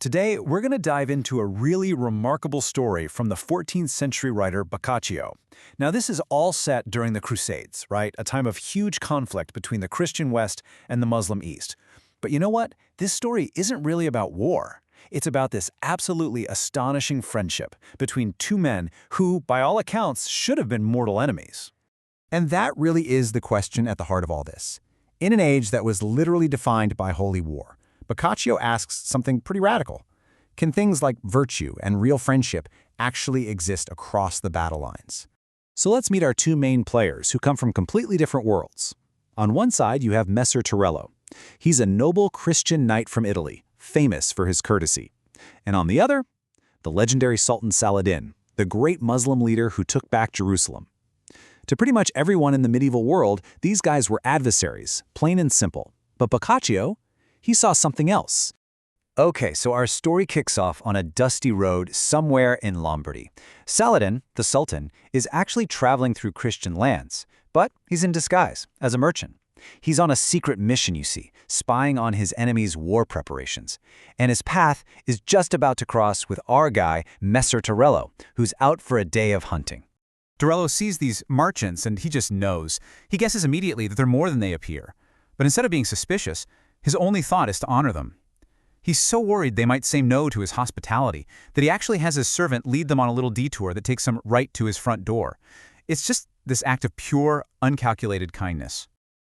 Today, we're going to dive into a really remarkable story from the 14th century writer Boccaccio. Now, this is all set during the Crusades, right? A time of huge conflict between the Christian West and the Muslim East. But you know what? This story isn't really about war. It's about this absolutely astonishing friendship between two men who, by all accounts, should have been mortal enemies. And that really is the question at the heart of all this. In an age that was literally defined by holy war, Boccaccio asks something pretty radical. Can things like virtue and real friendship actually exist across the battle lines? So let's meet our two main players who come from completely different worlds. On one side, you have Messer Torello. He's a noble Christian knight from Italy, famous for his courtesy. And on the other, the legendary Sultan Saladin, the great Muslim leader who took back Jerusalem. To pretty much everyone in the medieval world, these guys were adversaries, plain and simple. But Boccaccio, he saw something else. Okay, so our story kicks off on a dusty road somewhere in Lombardy. Saladin, the Sultan, is actually traveling through Christian lands, but he's in disguise as a merchant. He's on a secret mission, you see, spying on his enemy's war preparations. And his path is just about to cross with our guy, Messer Torello, who's out for a day of hunting. Torello sees these merchants and he just knows. He guesses immediately that they're more than they appear. But instead of being suspicious, his only thought is to honor them. He's so worried they might say no to his hospitality that he actually has his servant lead them on a little detour that takes them right to his front door. It's just this act of pure, uncalculated kindness.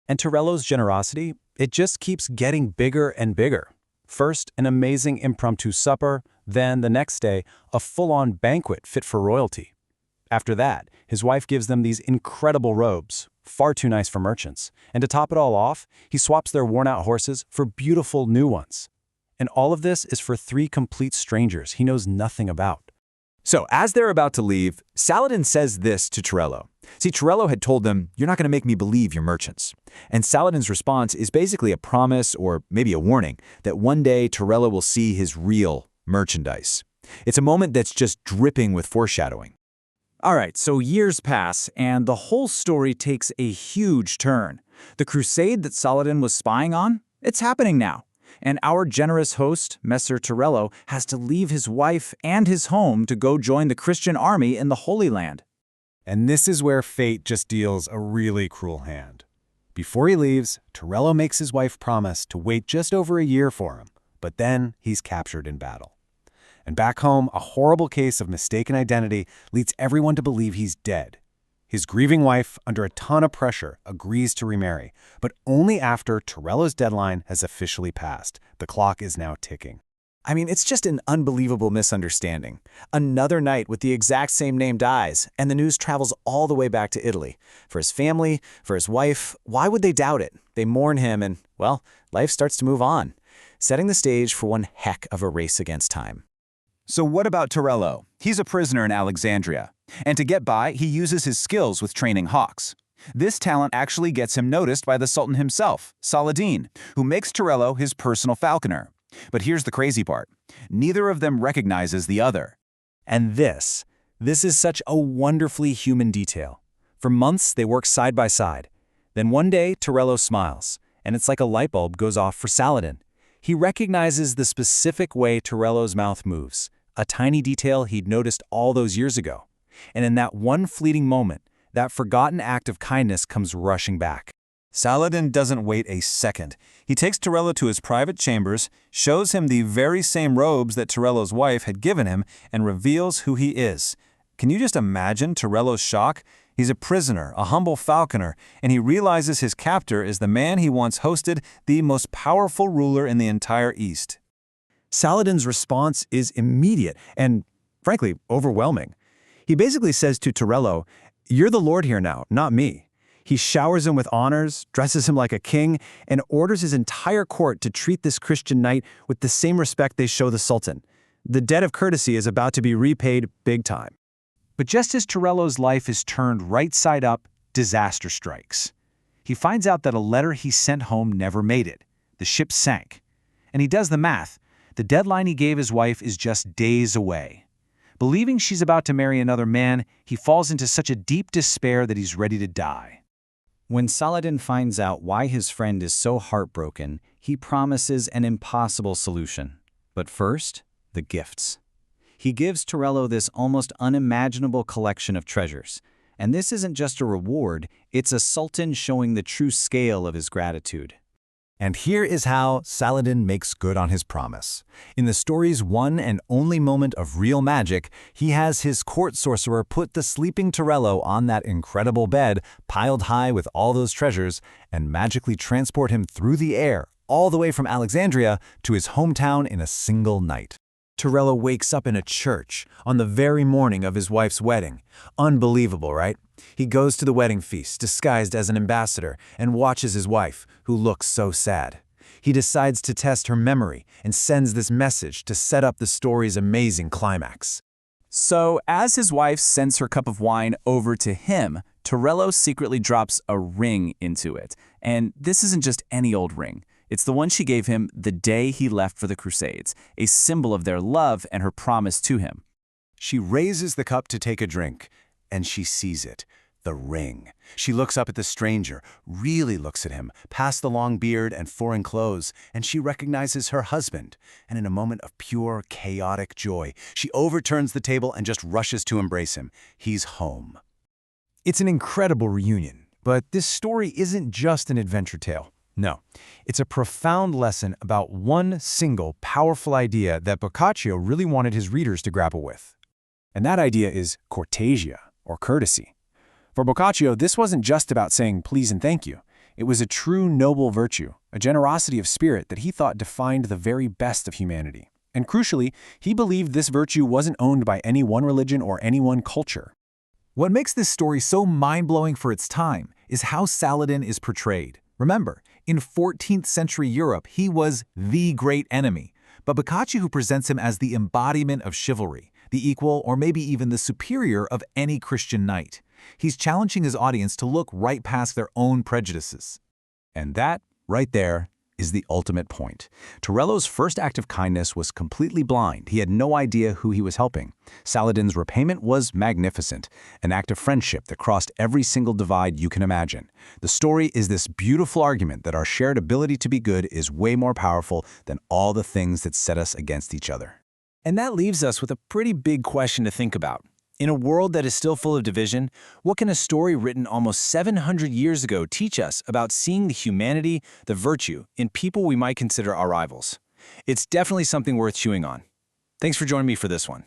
And Torello's generosity, it just keeps getting bigger and bigger. First, an amazing impromptu supper, then the next day, a full-on banquet fit for royalty. After that, his wife gives them these incredible robes, far too nice for merchants. And to top it all off, he swaps their worn-out horses for beautiful new ones. And all of this is for three complete strangers he knows nothing about. So, as they're about to leave, Saladin says this to Torello. See, Torello had told them, "You're not going to make me believe you're merchants." And Saladin's response is basically a promise, or maybe a warning, that one day Torello will see his real merchandise. It's a moment that's just dripping with foreshadowing. All right, so years pass, and the whole story takes a huge turn. The crusade that Saladin was spying on, it's happening now. And our generous host, Messer Torello, has to leave his wife and his home to go join the Christian army in the Holy Land. And this is where fate just deals a really cruel hand. Before he leaves, Torello makes his wife promise to wait just over a year for him, but then he's captured in battle. And back home, a horrible case of mistaken identity leads everyone to believe he's dead. His grieving wife, under a ton of pressure, agrees to remarry, but only after Torello's deadline has officially passed. The clock is now ticking. I mean, it's just an unbelievable misunderstanding. Another knight with the exact same name dies, and the news travels all the way back to Italy. For his family, for his wife, why would they doubt it? They mourn him and, well, life starts to move on, setting the stage for one heck of a race against time. So what about Torello? He's a prisoner in Alexandria. And to get by, he uses his skills with training hawks. This talent actually gets him noticed by the Sultan himself, Saladin, who makes Torello his personal falconer. But here's the crazy part. Neither of them recognizes the other. And this is such a wonderfully human detail. For months, they work side by side. Then one day, Torello smiles, and it's like a light bulb goes off for Saladin. He recognizes the specific way Torello's mouth moves, a tiny detail he'd noticed all those years ago. And in that one fleeting moment, that forgotten act of kindness comes rushing back. Saladin doesn't wait a second. He takes Torello to his private chambers, shows him the very same robes that Torello's wife had given him, and reveals who he is. Can you just imagine Torello's shock? He's a prisoner, a humble falconer, and he realizes his captor is the man he once hosted, the most powerful ruler in the entire East. Saladin's response is immediate and, frankly, overwhelming. He basically says to Torello, "You're the lord here now, not me." He showers him with honors, dresses him like a king, and orders his entire court to treat this Christian knight with the same respect they show the Sultan. The debt of courtesy is about to be repaid big time. But just as Torello's life is turned right side up, disaster strikes. He finds out that a letter he sent home never made it. The ship sank. And he does the math. The deadline he gave his wife is just days away. Believing she's about to marry another man, he falls into such a deep despair that he's ready to die. When Saladin finds out why his friend is so heartbroken, he promises an impossible solution. But first, the gifts. He gives Torello this almost unimaginable collection of treasures. And this isn't just a reward, it's a sultan showing the true scale of his gratitude. And here is how Saladin makes good on his promise. In the story's one and only moment of real magic, he has his court sorcerer put the sleeping Torello on that incredible bed, piled high with all those treasures, and magically transport him through the air, all the way from Alexandria to his hometown in a single night. Torello wakes up in a church on the very morning of his wife's wedding. Unbelievable, right? He goes to the wedding feast disguised as an ambassador and watches his wife, who looks so sad. He decides to test her memory and sends this message to set up the story's amazing climax. So, as his wife sends her cup of wine over to him, Torello secretly drops a ring into it. And this isn't just any old ring. It's the one she gave him the day he left for the Crusades, a symbol of their love and her promise to him. She raises the cup to take a drink, and she sees it, the ring. She looks up at the stranger, really looks at him, past the long beard and foreign clothes, and she recognizes her husband. And in a moment of pure, chaotic joy, she overturns the table and just rushes to embrace him. He's home. It's an incredible reunion, but this story isn't just an adventure tale. No, it's a profound lesson about one single powerful idea that Boccaccio really wanted his readers to grapple with. And that idea is cortesia, or courtesy. For Boccaccio, this wasn't just about saying please and thank you. It was a true noble virtue, a generosity of spirit that he thought defined the very best of humanity. And crucially, he believed this virtue wasn't owned by any one religion or any one culture. What makes this story so mind-blowing for its time is how Saladin is portrayed. Remember, in 14th century Europe, he was the great enemy, but Boccaccio presents him as the embodiment of chivalry, the equal or maybe even the superior of any Christian knight. He's challenging his audience to look right past their own prejudices. And that, right there, is the ultimate point. Torello's first act of kindness was completely blind. He had no idea who he was helping. Saladin's repayment was magnificent, an act of friendship that crossed every single divide you can imagine. The story is this beautiful argument that our shared ability to be good is way more powerful than all the things that set us against each other. And that leaves us with a pretty big question to think about. In a world that is still full of division, what can a story written almost 700 years ago teach us about seeing the humanity, the virtue, in people we might consider our rivals? It's definitely something worth chewing on. Thanks for joining me for this one.